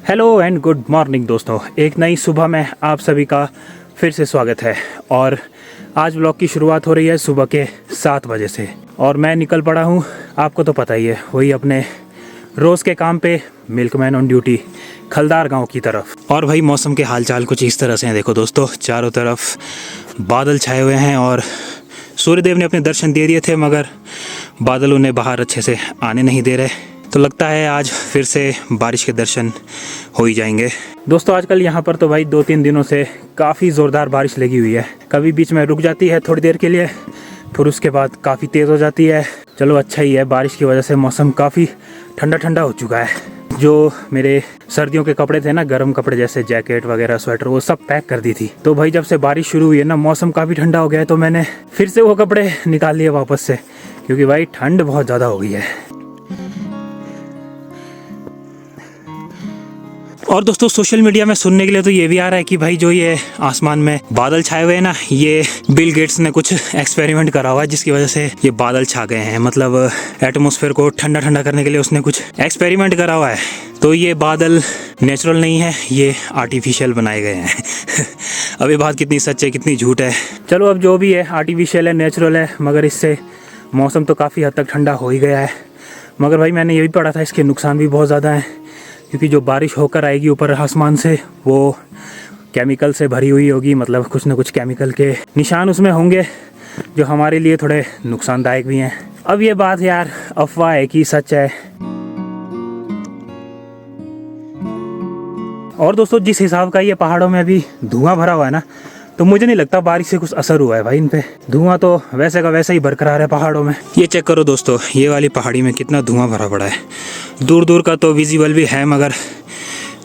Hello and good morning दोस्तों, एक नई सुबह में आप सभी का फिर से स्वागत है। और आज व्लॉग की शुरुआत हो रही है सुबह के 7 बजे से और मैं निकल पड़ा हूँ, आपको तो पता ही है, वही अपने रोज़ के काम पे, मिल्कमैन ऑन ड्यूटी, खलदार गांव की तरफ। और भाई मौसम के हालचाल कुछ इस तरह से हैं। देखो दोस्तों, चारों तरफ बादल छाए हुए हैं और सूर्यदेव ने अपने दर्शन दे दिए थे, मगर बादल उन्हें बाहर अच्छे से आने नहीं दे रहे। तो लगता है आज फिर से बारिश के दर्शन हो ही जाएंगे। दोस्तों आजकल यहाँ पर तो भाई 2-3 दिनों से काफ़ी ज़ोरदार बारिश लगी हुई है। कभी बीच में रुक जाती है थोड़ी देर के लिए, फिर उसके बाद काफ़ी तेज़ हो जाती है। चलो अच्छा ही है, बारिश की वजह से मौसम काफ़ी ठंडा ठंडा हो चुका है। जो मेरे सर्दियों के कपड़े थे ना, गर्म कपड़े जैसे जैकेट वगैरह, स्वेटर, वो सब पैक कर दी थी। तो भाई जब से बारिश शुरू हुई है ना, मौसम काफ़ी ठंडा हो गया है, तो मैंने फिर से वो कपड़े निकाल लिए वापस से, क्योंकि भाई ठंड बहुत ज़्यादा हो गई है। और दोस्तों सोशल मीडिया में सुनने के लिए तो ये भी आ रहा है कि भाई जो ये आसमान में बादल छाए हुए हैं ना, ये बिल गेट्स ने कुछ एक्सपेरिमेंट करा हुआ है, जिसकी वजह से ये बादल छा गए हैं। मतलब एटमॉस्फेयर को ठंडा ठंडा करने के लिए उसने कुछ एक्सपेरिमेंट करा हुआ है। तो ये बादल नेचुरल नहीं है, ये आर्टिफिशियल बनाए गए हैं। अब ये बात कितनी सच है कितनी झूठ है, चलो अब जो भी है, आर्टिफिशियल है नेचुरल है, मगर इससे मौसम तो काफ़ी हद तक ठंडा हो ही गया है। मगर भाई मैंने ये भी पढ़ा था, इसके नुकसान भी बहुत ज़्यादा हैं, क्योंकि जो बारिश होकर आएगी ऊपर आसमान से, वो केमिकल से भरी हुई होगी। मतलब कुछ न कुछ केमिकल के निशान उसमें होंगे, जो हमारे लिए थोड़े नुकसानदायक भी हैं। अब ये बात यार अफवाह है कि सच है। और दोस्तों जिस हिसाब का ये पहाड़ों में अभी धुआं भरा हुआ है ना, तो मुझे नहीं लगता बारिश से कुछ असर हुआ है भाई इन पे। धुआं तो वैसे का वैसे ही बरकरार है पहाड़ों में। ये चेक करो दोस्तों, ये वाली पहाड़ी में कितना धुआं भरा पड़ा है। दूर दूर का तो विजिबल भी है, मगर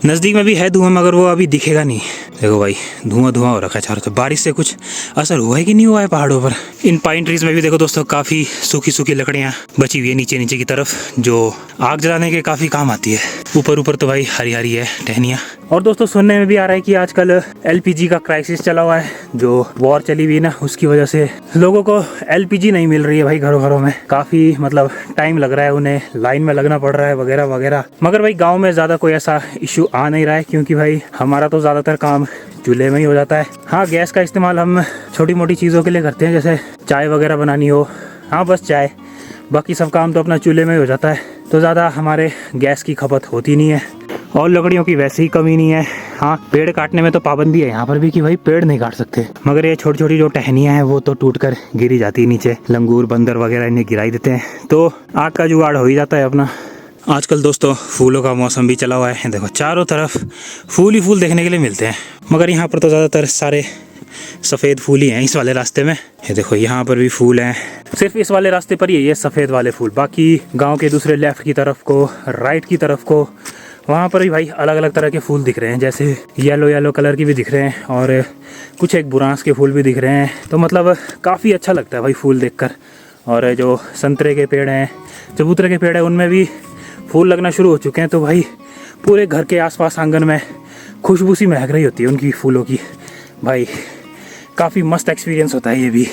नज़दीक में भी है धुआं, मगर वो अभी दिखेगा नहीं। देखो भाई धुआं धुआं हो रखा है चारों तरफ। बारिश से कुछ असर हुआ है कि नहीं हुआ है पहाड़ों पर। इन पाइन ट्रीज में भी देखो दोस्तों, काफ़ी सूखी सूखी लकड़ियाँ बची हुई है नीचे नीचे की तरफ, जो आग जलाने के काफ़ी काम आती है। ऊपर ऊपर तो भाई हरी हरी है टहनियाँ। और दोस्तों सुनने में भी आ रहा है कि आजकल LPG का क्राइसिस चला हुआ है। जो वॉर चली हुई ना, उसकी वजह से लोगों को LPG नहीं मिल रही है भाई घरों घरों में। काफ़ी मतलब टाइम लग रहा है, उन्हें लाइन में लगना पड़ रहा है वगैरह वगैरह। मगर भाई गांव में ज़्यादा कोई ऐसा इशू आ नहीं रहा है, क्योंकि भाई हमारा तो ज़्यादातर काम चूल्हे में ही हो जाता है। हाँ, गैस का इस्तेमाल हम छोटी मोटी चीज़ों के लिए करते हैं, जैसे चाय वगैरह बनानी हो, हाँ बस चाय, बाकी सब काम तो अपना चूल्हे में ही हो जाता है। तो ज़्यादा हमारे गैस की खपत होती नहीं है, और लकड़ियों की वैसे ही कमी नहीं है। हाँ, पेड़ काटने में तो पाबंदी है यहाँ पर भी कि भाई पेड़ नहीं काट सकते, मगर ये छोटी छोटी जो टहनियाँ हैं वो तो टूट कर गिरी जाती है नीचे। लंगूर बंदर वगैरह इन्हें गिराई देते हैं, तो आग का जुगाड़ हो ही जाता है अपना। आजकल दोस्तों फूलों का मौसम भी चला हुआ है। देखो चारों तरफ फूल ही फूल देखने के लिए मिलते हैं, मगर यहाँ पर तो ज़्यादातर सारे सफ़ेद फूल ही हैं इस वाले रास्ते में। ये देखो यहाँ पर भी फूल हैं, सिर्फ इस वाले रास्ते पर ही है ये सफ़ेद वाले फूल। बाकी गांव के दूसरे लेफ्ट की तरफ को, राइट की तरफ को, वहाँ पर भी भाई अलग अलग तरह के फूल दिख रहे हैं, जैसे येलो येलो कलर के भी दिख रहे हैं, और कुछ एक बुरांस के फूल भी दिख रहे हैं। तो मतलब काफ़ी अच्छा लगता है भाई फूल देखकर। और जो संतरे के पेड़ हैं, चबूतरे के पेड़ हैं, उनमें भी फूल लगना शुरू हो चुके हैं। तो भाई पूरे घर के आसपास आंगन में खुशबू सी महक रही होती है उनकी फूलों की। भाई काफ़ी मस्त एक्सपीरियंस होता है ये भी।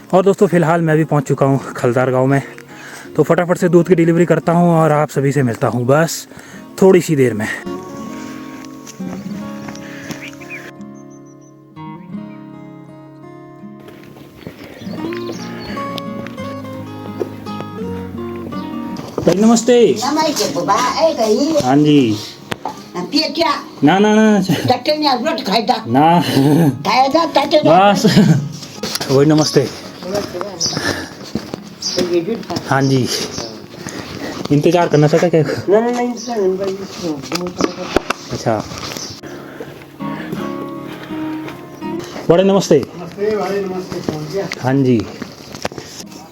और दोस्तों फ़िलहाल मैं भी पहुंच चुका हूं खलदार गांव में, तो फटाफट से दूध की डिलीवरी करता हूं और आप सभी से मिलता हूं बस थोड़ी सी देर में। नमस्ते। हाँ जी। ना ना ना ना बस वही नमस्ते। हाँ जी, इंतजार करना चाहता क्या? अच्छा बड़े नमस्ते। हाँ जी,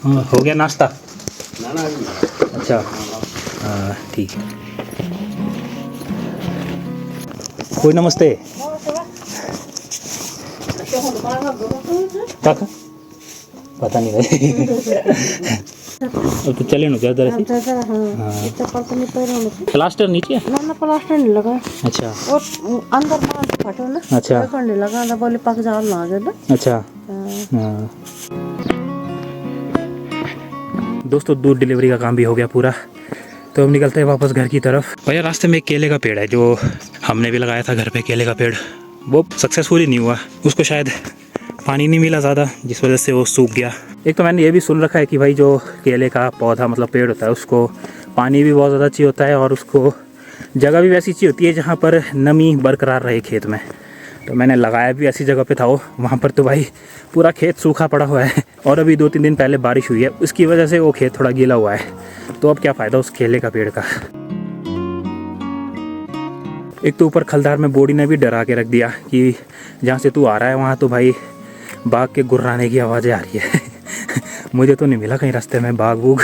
हो गया नाश्ता? अच्छा हाँ ठीक है। कोई नमस्ते काका, पता नहीं भाई। अब तो चले ना ज़्यादा ऐसे। हाँ प्लास्टर नीचे? ना प्लास्टर नहीं लगा। अच्छा, और अंदर फटो ना। अच्छा खंडे लगा था बोले पक जाओ ना गए ना। अच्छा। हाँ। दोस्तों दूध डिलीवरी का काम भी हो गया पूरा, तो हम निकलते हैं वापस घर की तरफ। भैया रास्ते में एक केले का पेड़ है जो हमने भी लगाया था घर पे, केले का पेड़, वो सक्सेसफुली नहीं हुआ, उसको शायद पानी नहीं मिला ज़्यादा जिस वजह से वो सूख गया। एक तो मैंने ये भी सुन रखा है कि भाई जो केले का पौधा मतलब पेड़ होता है उसको पानी भी बहुत ज़्यादा चाहिए होता है और उसको जगह भी वैसी चाहिए होती है जहाँ पर नमी बरकरार रहे खेत में। तो मैंने लगाया भी ऐसी जगह पे था वो, वहाँ पर तो भाई पूरा खेत सूखा पड़ा हुआ है और अभी 2-3 दिन पहले बारिश हुई है, उसकी वजह से वो खेत थोड़ा गीला हुआ है। तो अब क्या फ़ायदा उस केले का पेड़ का। एक तो ऊपर खलदार में बोड़ी ने भी डरा के रख दिया कि जहाँ से तू आ रहा है वहाँ तो भाई बाघ के गुर्राने की आवाज़ें आ रही है। मुझे तो नहीं मिला कहीं रास्ते में बाघ बूघ,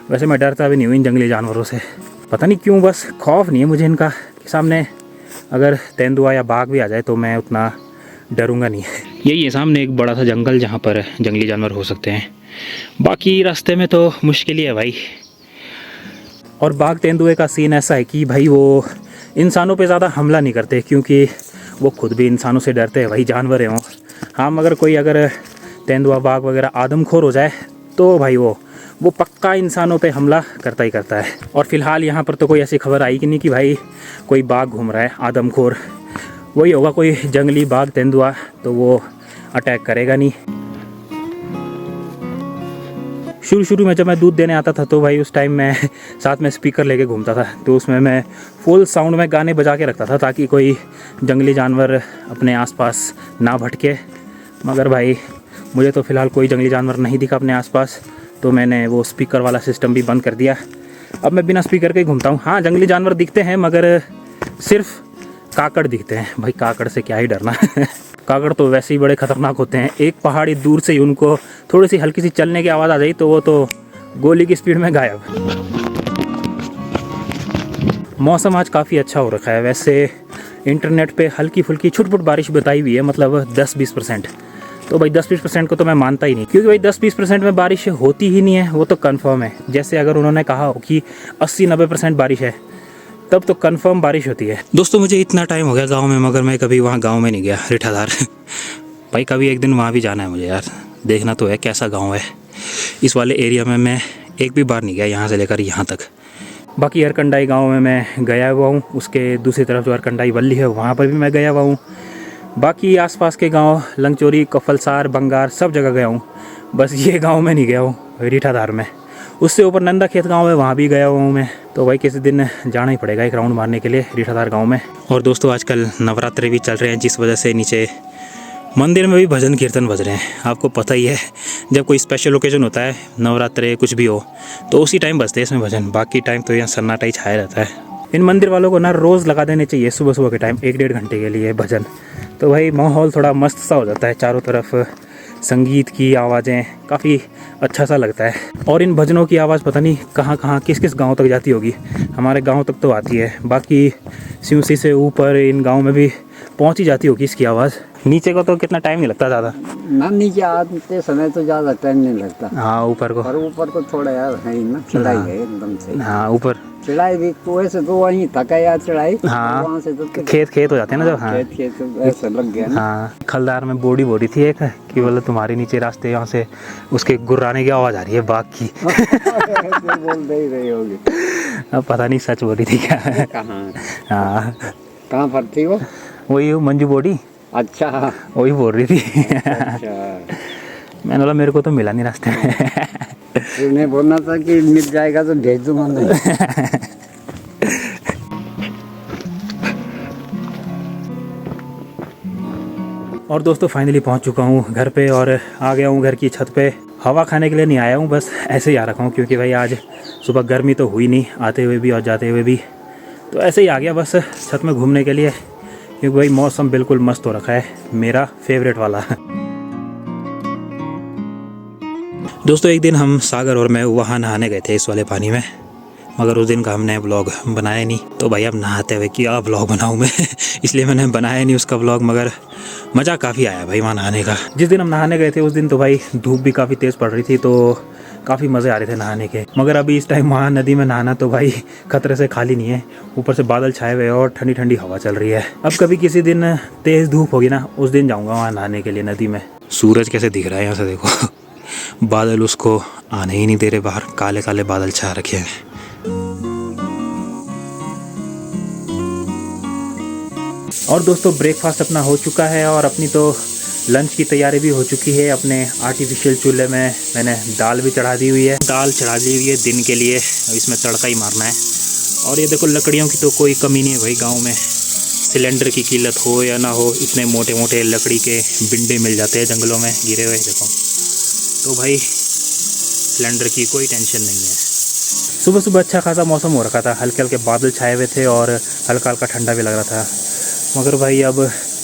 वैसे मैं डरता भी नहीं हूँ इन जंगली जानवरों से, पता नहीं क्यों, बस खौफ नहीं है मुझे इनका। सामने अगर तेंदुआ या बाघ भी आ जाए तो मैं उतना डरूंगा नहीं। यही है सामने एक बड़ा सा जंगल जहाँ पर जंगली जानवर हो सकते हैं, बाकी रास्ते में तो मुश्किल ही है भाई। और बाघ तेंदुए का सीन ऐसा है कि भाई वो इंसानों पे ज़्यादा हमला नहीं करते क्योंकि वो खुद भी इंसानों से डरते हैं, भाई जानवर है वो। हाँ मगर कोई अगर तेंदुआ बाघ वगैरह आदमखोर हो जाए तो भाई वो पक्का इंसानों पे हमला करता ही करता है। और फिलहाल यहाँ पर तो कोई ऐसी खबर आई कि नहीं कि भाई कोई बाघ घूम रहा है आदमखोर, वही होगा कोई जंगली बाघ तेंदुआ, तो वो अटैक करेगा नहीं। शुरू में जब मैं दूध देने आता था तो भाई उस टाइम मैं साथ में स्पीकर लेके घूमता था, तो उसमें मैं फुल साउंड में गाने बजा के रखता था ताकि कोई जंगली जानवर अपने आसपास ना भटके। मगर भाई मुझे तो फ़िलहाल कोई जंगली जानवर नहीं दिखा अपने आसपास, तो मैंने वो स्पीकर वाला सिस्टम भी बंद कर दिया। अब मैं बिना स्पीकर के ही घूमता हूँ। हाँ जंगली जानवर दिखते हैं मगर सिर्फ काकड़ दिखते हैं, भाई काकड़ से क्या ही डरना। काकड़ तो वैसे ही बड़े खतरनाक होते हैं, एक पहाड़ी दूर से ही उनको थोड़ी सी हल्की सी चलने की आवाज़ आ जाए तो वो तो गोली की स्पीड में गायब। मौसम आज काफ़ी अच्छा हो रखा है, वैसे इंटरनेट पे हल्की फुल्की छुटपुट बारिश बताई हुई है, मतलब 10-20%। तो भाई 10-20% को तो मैं मानता ही नहीं, क्योंकि भाई 10-20% में बारिश होती ही नहीं है, वो तो कंफर्म है। जैसे अगर उन्होंने कहा हो कि 80-90% बारिश है तब तो कंफर्म बारिश होती है। दोस्तों मुझे इतना टाइम हो गया गांव में मगर मैं कभी वहाँ गांव में नहीं गया, रिठाधार। भाई कभी एक दिन वहाँ भी जाना है मुझे यार, देखना तो है कैसा गांव है। इस वाले एरिया में मैं एक भी बार नहीं गया, यहाँ से लेकर यहाँ तक। बाकी अरकंडाई गांव में मैं गया हुआ हूँ, उसके दूसरी तरफ जो अरकंडाई वल्ली है वहाँ पर भी मैं गया हुआ हूँ। बाकी आसपास के गांव लंगचोरी, कफलसार, बंगार सब जगह गया हूँ, बस ये गांव में नहीं गया हूँ रिठाधार में। उससे ऊपर नंदा खेत गांव है, वहाँ भी गया हुआ हूँ मैं। तो भाई किसी दिन जाना ही पड़ेगा एक राउंड मारने के लिए रिठाधार गांव में। और दोस्तों आजकल नवरात्रे भी चल रहे हैं जिस वजह से नीचे मंदिर में भी भजन कीर्तन बज रहे हैं। आपको पता ही है जब कोई स्पेशल ओकेजन होता है, नवरात्रे कुछ भी हो, तो उसी टाइम बजते हैं इसमें भजन, बाकी टाइम तो यहाँ सन्नाटा ही छाया रहता है। इन मंदिर वालों को ना रोज़ लगा देने चाहिए सुबह सुबह के टाइम 1-1.5 घंटे के लिए भजन, तो भाई माहौल थोड़ा मस्त सा हो जाता है, चारों तरफ संगीत की आवाज़ें, काफ़ी अच्छा सा लगता है। और इन भजनों की आवाज़ पता नहीं कहाँ कहाँ किस किस गांव तक जाती होगी, हमारे गांव तक तो आती है, बाकी सिवसी से ऊपर इन गांव में भी पहुंच ही जाती होगी इसकी आवाज़। नीचे को तो कितना टाइम नहीं लगता ज़्यादा ना, नीचे आते समय तो ज़्यादा टाइम नहीं लगता। हाँ ऊपर को, पर ऊपर को थोड़ा यार है ही ना, चढ़ाई है एकदम से। हाँ ऊपर चढ़ाई भी तो वैसे तो वहीं थका यार चढ़ाई, हाँ वहाँ से तो खेत हो जाते हैं ना जब। हाँ खेत तो ऐसे लग गया ना। हाँ खलदार में बोड़ी बोली थी एक कि बोले तुम्हारे नीचे रास्ते यहाँ से उसके गुर्राने की आवाज़ आ रही है बाघ की। बोलते ही रही होगी, अब पता नहीं सच बोली थी क्या। कहाँ हाँ कहाँ पर थी वो? वही मंजू बोड़ी, अच्छा वही बोल रही थी। अच्छा, मैंने बोला मेरे को तो मिला नहीं रास्ते में। उन्हें बोलना था कि मिल जाएगा तो भेज दूंगा मैं। और दोस्तों फाइनली पहुंच चुका हूं घर पे और आ गया हूं घर की छत पे। हवा खाने के लिए नहीं आया हूं, बस ऐसे ही आ रखा हूं क्योंकि भाई आज सुबह गर्मी तो हुई नहीं, आते हुए भी और जाते हुए भी, तो ऐसे ही आ गया बस छत में घूमने के लिए, क्योंकि भाई मौसम बिल्कुल मस्त हो रखा है, मेरा फेवरेट वाला। दोस्तों एक दिन हम सागर और मैं वहाँ नहाने गए थे इस वाले पानी में, मगर उस दिन का हमने व्लॉग बनाया नहीं, तो भाई अब नहाते हुए क्या व्लॉग बनाऊँ मैं। इसलिए मैंने बनाया नहीं उसका व्लॉग, मगर मज़ा काफ़ी आया भाई वहाँ नहाने का। जिस दिन हम नहाने गए थे उस दिन तो भाई धूप भी काफ़ी तेज़ पड़ रही थी, तो काफ़ी मज़े आ रहे थे नहाने के। मगर अभी इस टाइम वहाँ नदी में नहाना तो भाई खतरे से खाली नहीं है, ऊपर से बादल छाए हुए और ठंडी ठंडी हवा चल रही है। अब कभी किसी दिन तेज़ धूप होगी ना, उस दिन जाऊँगा वहाँ नहाने के लिए नदी में। सूरज कैसे दिख रहा है यहाँ से देखो, बादल उसको आने ही नहीं दे रहे बाहर, काले काले बादल छा रखे हैं। और दोस्तों ब्रेकफास्ट अपना हो चुका है और अपनी तो लंच की तैयारी भी हो चुकी है। अपने आर्टिफिशियल चूल्हे में मैंने दाल भी चढ़ा दी हुई है, दिन के लिए। अब इसमें तड़का ही मारना है। और ये देखो लकड़ियों की तो कोई कमी नहीं है भाई गांव में, सिलेंडर की किल्लत हो या ना हो, इतने मोटे मोटे लकड़ी के बिंडे मिल जाते हैं जंगलों में गिरे हुए, देखो। तो भाई सिलेंडर की कोई टेंशन नहीं है। सुबह सुबह अच्छा खासा मौसम हो रखा था, हल्के हल्के बादल छाए हुए थे और हल्का हल्का ठंडा भी लग रहा था। मगर भाई अब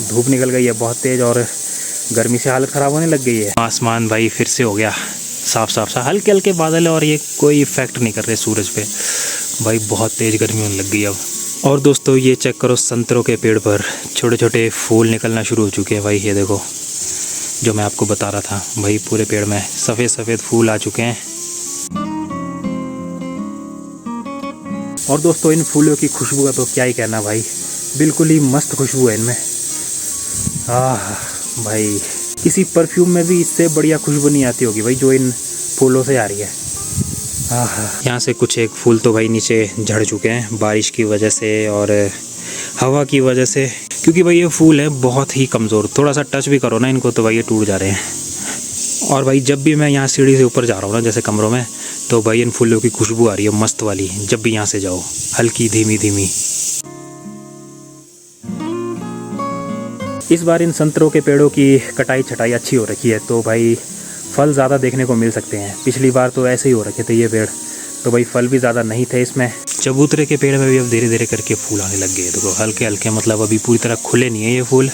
धूप निकल गई है बहुत तेज़ और गर्मी से हालत ख़राब होने लग गई है। आसमान भाई फिर से हो गया साफ साफ सा, हल्के हल्के बादल है और ये कोई इफेक्ट नहीं कर रहे सूरज पे। भाई बहुत तेज़ गर्मी होने लग गई अब। और दोस्तों ये चेक करो, संतरों के पेड़ पर छोटे छोटे फूल निकलना शुरू हो चुके हैं भाई। ये देखो जो मैं आपको बता रहा था भाई, पूरे पेड़ में सफ़ेद सफ़ेद फूल आ चुके हैं। और दोस्तों इन फूलों की खुशबू का तो क्या ही कहना भाई, बिल्कुल ही मस्त खुशबू है इनमें। भाई किसी परफ्यूम में भी इससे बढ़िया खुशबू नहीं आती होगी भाई जो इन फूलों से आ रही है। यहाँ से कुछ एक फूल तो भाई नीचे झड़ चुके हैं बारिश की वजह से और हवा की वजह से, क्योंकि भाई ये फूल है बहुत ही कमज़ोर, थोड़ा सा टच भी करो ना इनको तो भाई ये टूट जा रहे हैं। और भाई जब भी मैं यहाँ सीढ़ी से ऊपर जा रहा हूँ ना जैसे कमरों में, तो भाई इन फूलों की खुशबू आ रही है मस्त वाली, जब भी यहाँ से जाओ, हल्की धीमी धीमी। इस बार इन संतरों के पेड़ों की कटाई छटाई अच्छी हो रखी है, तो भाई फल ज़्यादा देखने को मिल सकते हैं। पिछली बार तो ऐसे ही हो रखे थे ये पेड़, तो भाई फल भी ज़्यादा नहीं थे इसमें। चबूतरे के पेड़ में भी अब धीरे धीरे करके फूल आने लग गए, देखो हल्के हल्के, मतलब अभी पूरी तरह खुले नहीं है ये फूल,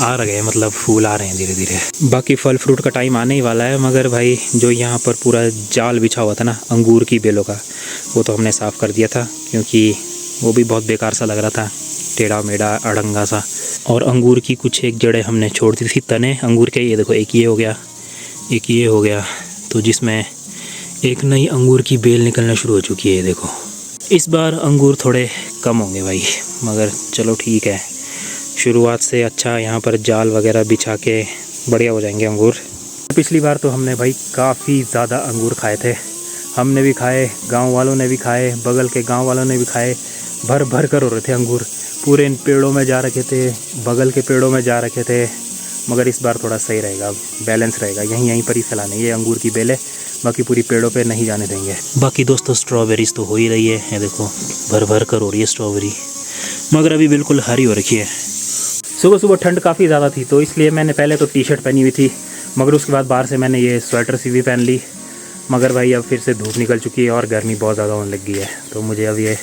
आ रहे, मतलब फूल आ रहे हैं धीरे धीरे। बाकी फल फ्रूट का टाइम आने ही वाला है, मगर भाई जो यहाँ पर पूरा जाल बिछा हुआ था ना अंगूर की बेलों का, वो तो हमने साफ़ कर दिया था, क्योंकि वो भी बहुत बेकार सा लग रहा था, टेढ़ा मेढ़ा अड़ंगा सा। और अंगूर की कुछ एक जड़ें हमने छोड़ दी थी, तने अंगूर के। ये देखो एक ये हो गया, एक ये हो गया, तो जिसमें एक नई अंगूर की बेल निकलना शुरू हो चुकी है। ये देखो इस बार अंगूर थोड़े कम होंगे भाई, मगर चलो ठीक है, शुरुआत से अच्छा यहाँ पर जाल वगैरह बिछा के बढ़िया हो जाएंगे अंगूर। पिछली बार तो हमने भाई काफ़ी ज़्यादा अंगूर खाए थे, हमने भी खाए, गांव वालों ने भी खाए, बगल के गांव वालों ने भी खाए, भर भर कर हो रहे थे अंगूर, पूरे इन पेड़ों में जा रखे थे, बगल के पेड़ों में जा रखे थे। मगर इस बार थोड़ा सही रहेगा, बैलेंस रहेगा, यहीं पर ही फैलाने ये अंगूर की बेलें, बाकी पूरी पेड़ों पे नहीं जाने देंगे। बाकी दोस्तों स्ट्रॉबेरीज तो हो ही रही है, ये देखो भर भर कर हो रही है स्ट्रॉबेरी, मगर अभी बिल्कुल हरी हो रखी है। सुबह सुबह ठंड काफ़ी ज़्यादा थी, तो इसलिए मैंने पहले तो टी शर्ट पहनी हुई थी, मगर उसके बाद बाहर से मैंने ये स्वेटर सी भी पहन ली। मगर भाई अब फिर से धूप निकल चुकी है और गर्मी बहुत ज़्यादा होने लग गई है, तो मुझे अब ये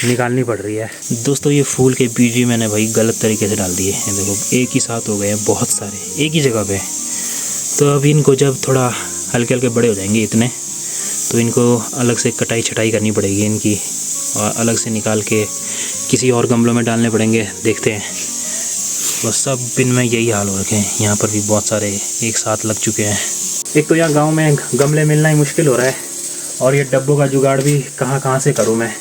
निकालनी पड़ रही है। दोस्तों ये फूल के बीज भी मैंने भाई गलत तरीके से डाल दिए हैं, देखो एक ही साथ हो गए हैं बहुत सारे एक ही जगह पे। तो अब इनको जब थोड़ा हल्के हल्के बड़े हो जाएंगे इतने, तो इनको अलग से कटाई छटाई करनी पड़ेगी इनकी, और अलग से निकाल के किसी और गमलों में डालने पड़ेंगे, देखते हैं। बस सब इनमें यही हाल हो रखे हैं, यहाँ पर भी बहुत सारे एक साथ लग चुके हैं। एक तो यहाँ गाँव में गमले मिलना ही मुश्किल हो रहा है, और ये डब्बों का जुगाड़ भी कहाँ से करूँ मैं,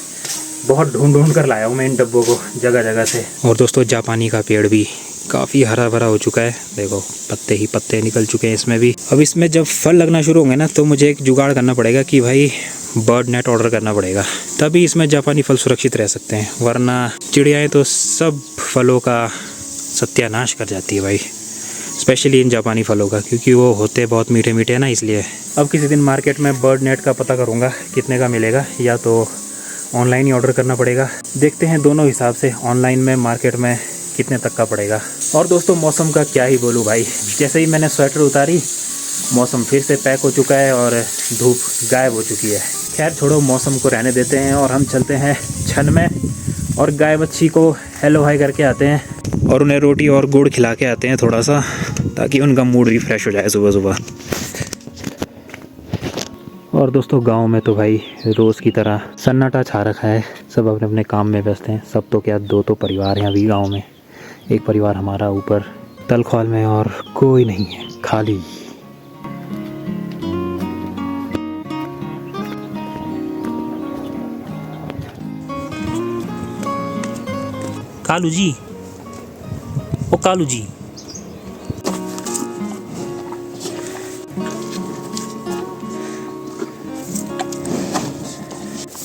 बहुत ढूंढ कर लाया हूँ मैं इन डब्बों को जगह जगह से। और दोस्तों जापानी का पेड़ भी काफ़ी हरा भरा हो चुका है, देखो पत्ते ही पत्ते निकल चुके हैं इसमें भी। अब इसमें जब फल लगना शुरू होंगे ना, तो मुझे एक जुगाड़ करना पड़ेगा कि भाई बर्ड नेट ऑर्डर करना पड़ेगा, तभी इसमें जापानी फल सुरक्षित रह सकते हैं, वरना चिड़ियाएँ तो सब फलों का सत्यानाश कर जाती है भाई, स्पेशली इन जापानी फलों का, क्योंकि वो होते बहुत मीठे मीठे हैं ना, इसलिए। अब किसी दिन मार्केट में बर्ड नेट का पता करूँगा कितने का मिलेगा, या तो ऑनलाइन ही ऑर्डर करना पड़ेगा, देखते हैं दोनों हिसाब से, ऑनलाइन में मार्केट में कितने तक का पड़ेगा। और दोस्तों मौसम का क्या ही बोलूँ भाई, जैसे ही मैंने स्वेटर उतारी मौसम फिर से पैक हो चुका है और धूप गायब हो चुकी है। खैर छोड़ो, मौसम को रहने देते हैं और हम चलते हैं छन में और गाय बच्ची को हेलो हाई करके आते हैं और उन्हें रोटी और गुड़ खिला के आते हैं थोड़ा सा, ताकि उनका मूड रिफ्रेश हो जाए सुबह सुबह। और दोस्तों गांव में तो भाई रोज़ की तरह सन्नाटा छा रखा है, सब अपने अपने काम में व्यस्त हैं। सब तो क्या, दो तो परिवार हैं अभी गांव में, एक परिवार हमारा ऊपर तलखवाल में और कोई नहीं है, खाली। कालू जी, ओ कालू जी,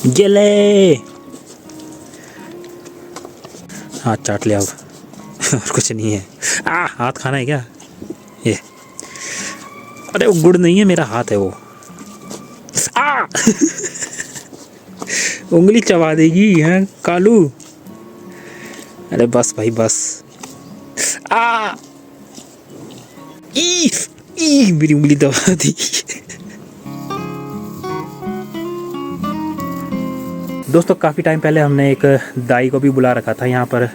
गेले हाथ चाट लिया अब और कुछ नहीं है। हाथ खाना है क्या ये? अरे वो गुड़ नहीं है, मेरा हाथ है वो। उंगली चबा देगी हैं कालू। अरे बस भाई बस। मेरी उंगली दबा दी। दोस्तों काफ़ी टाइम पहले हमने एक दाई को भी बुला रखा था यहाँ पर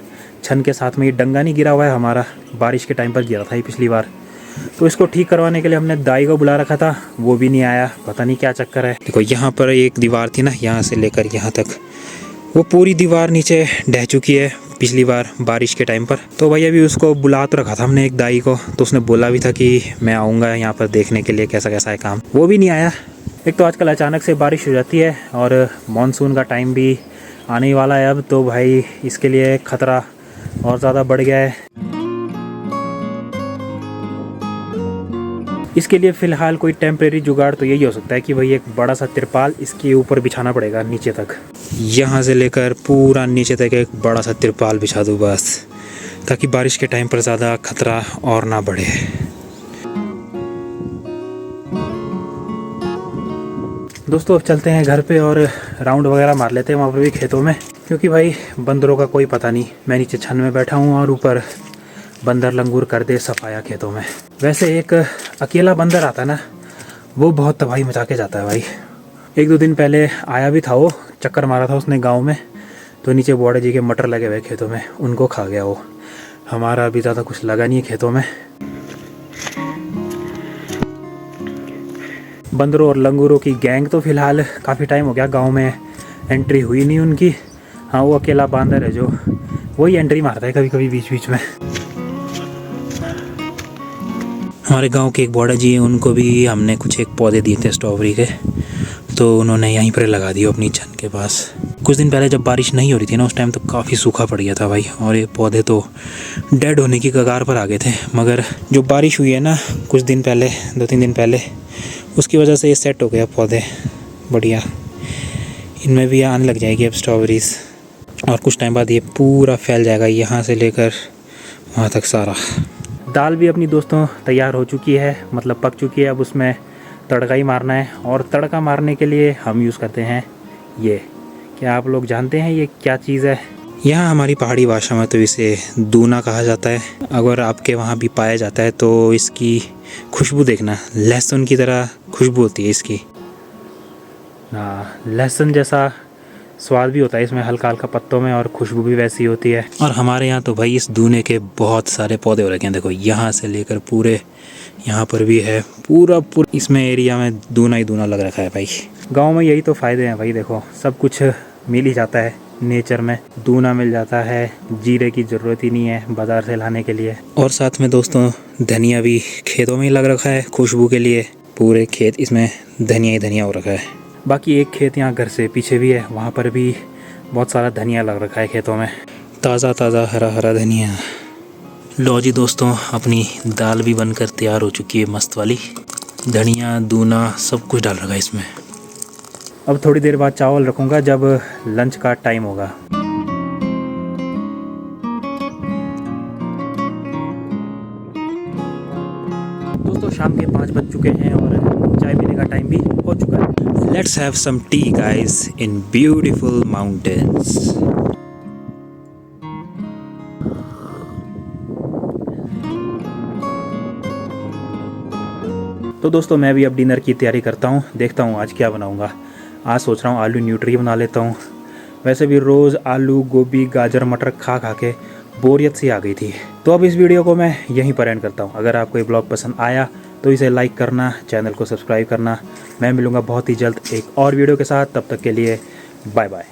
छन के साथ में। ये डंगा नहीं गिरा हुआ है हमारा, बारिश के टाइम पर गिरा था ये पिछली बार, तो इसको ठीक करवाने के लिए हमने दाई को बुला रखा था, वो भी नहीं आया, पता नहीं क्या चक्कर है। देखो यहाँ पर एक दीवार थी ना, यहाँ से लेकर यहाँ तक वो पूरी दीवार नीचे ढह चुकी है पिछली बार बारिश के टाइम पर। तो भाई अभी उसको बुला तो रखा था हमने एक दाई को, तो उसने बोला भी था कि मैं आऊँगा यहाँ पर देखने के लिए कैसा कैसा है काम, वो भी नहीं आया। एक तो आजकल अचानक से बारिश हो जाती है और मानसून का टाइम भी आने ही वाला है अब, तो भाई इसके लिए ख़तरा और ज़्यादा बढ़ गया है। इसके लिए फ़िलहाल कोई टेम्परेरी जुगाड़ तो यही हो सकता है कि भाई एक बड़ा सा तिरपाल इसके ऊपर बिछाना पड़ेगा नीचे तक, यहाँ से लेकर पूरा नीचे तक एक बड़ा सा तिरपाल बिछा दूँ बस, ताकि बारिश के टाइम पर ज़्यादा खतरा और ना बढ़े। दोस्तों अब चलते हैं घर पे और राउंड वगैरह मार लेते हैं वहाँ पर भी खेतों में, क्योंकि भाई बंदरों का कोई पता नहीं। मैं नीचे छन में बैठा हूँ और ऊपर बंदर लंगूर कर दे सफाया खेतों में। वैसे एक अकेला बंदर आता ना, वो बहुत तबाही मचा के जाता है भाई। एक दो दिन पहले आया भी था, वो चक्कर मारा था उसने गांव में, तो नीचे बौड़े जी के मटर लगे हुए खेतों में, उनको खा गया वो। हमारा अभी ज़्यादा कुछ लगा नहीं है खेतों में। बंदरों और लंगूरों की गैंग तो फ़िलहाल काफ़ी टाइम हो गया गांव में एंट्री हुई नहीं उनकी। हाँ वो अकेला बांदर है जो वही एंट्री मारता है कभी कभी बीच बीच में। हमारे गांव के एक बौड़ा जी हैं, उनको भी हमने कुछ एक पौधे दिए थे स्ट्रॉबेरी के, तो उन्होंने यहीं पर लगा दिए अपनी छन के पास। कुछ दिन पहले जब बारिश नहीं हो रही थी ना, उस टाइम तो काफ़ी सूखा पड़ गया था भाई, और ये पौधे तो डेड होने की कगार पर आ गए थे। मगर जो बारिश हुई है ना कुछ दिन पहले, 2-3 दिन पहले, उसकी वजह से ये सेट हो गया पौधे बढ़िया। इनमें भी आने लग जाएगी अब स्ट्रॉबेरीज़, और कुछ टाइम बाद ये पूरा फैल जाएगा यहाँ से लेकर वहाँ तक सारा। दाल भी अपनी दोस्तों तैयार हो चुकी है, मतलब पक चुकी है। अब उसमें तड़का ही मारना है, और तड़का मारने के लिए हम यूज़ करते हैं ये। क्या आप लोग जानते हैं ये क्या चीज़ है? यहाँ हमारी पहाड़ी भाषा में तो इसे दूना कहा जाता है। अगर आपके वहाँ भी पाया जाता है तो इसकी खुशबू देखना, लहसुन की तरह खुशबू होती है इसकी। हाँ, लहसुन जैसा स्वाद भी होता है इसमें हल्का हल्का पत्तों में, और खुशबू भी वैसी होती है। और हमारे यहाँ तो भाई इस दूने के बहुत सारे पौधे हो रखे हैं। देखो यहाँ से लेकर पूरे यहाँ पर भी है, पूरा इसमें एरिया में दूना ही दूना लग रखा है भाई। गांव में यही तो फ़ायदे हैं भाई, देखो सब कुछ मिल ही जाता है नेचर में। दूना मिल जाता है, जीरे की ज़रूरत ही नहीं है बाज़ार से लाने के लिए। और साथ में दोस्तों धनिया भी खेतों में ही लग रखा है खुशबू के लिए। पूरे खेत इसमें धनिया ही धनिया हो रखा है। बाकी एक खेत यहाँ घर से पीछे भी है, वहाँ पर भी बहुत सारा धनिया लग रखा है खेतों में, ताज़ा ताज़ा हरा हरा धनिया। लो जी दोस्तों, अपनी दाल भी बनकर तैयार हो चुकी है मस्त वाली। धनिया दूना सब कुछ डाल रखा है इसमें। अब थोड़ी देर बाद चावल रखूँगा जब लंच का टाइम होगा। दोस्तों शाम के 5 बज चुके हैं और चाय पीने का टाइम भी हो चुका है। Let's have some tea guys in beautiful mountains. तो दोस्तों मैं भी अब डिनर की तैयारी करता हूँ, देखता हूँ आज क्या बनाऊँगा। आज सोच रहा हूँ आलू न्यूट्री बना लेता हूँ। वैसे भी रोज़ आलू गोभी गाजर मटर खा खा के बोरियत सी आ गई थी। तो अब इस वीडियो को मैं यहीं पर एंड करता हूँ। अगर आपको ये ब्लॉग पसंद आया तो इसे लाइक करना, चैनल को सब्सक्राइब करना। मैं मिलूँगा बहुत ही जल्द एक और वीडियो के साथ, तब तक के लिए बाय बाय।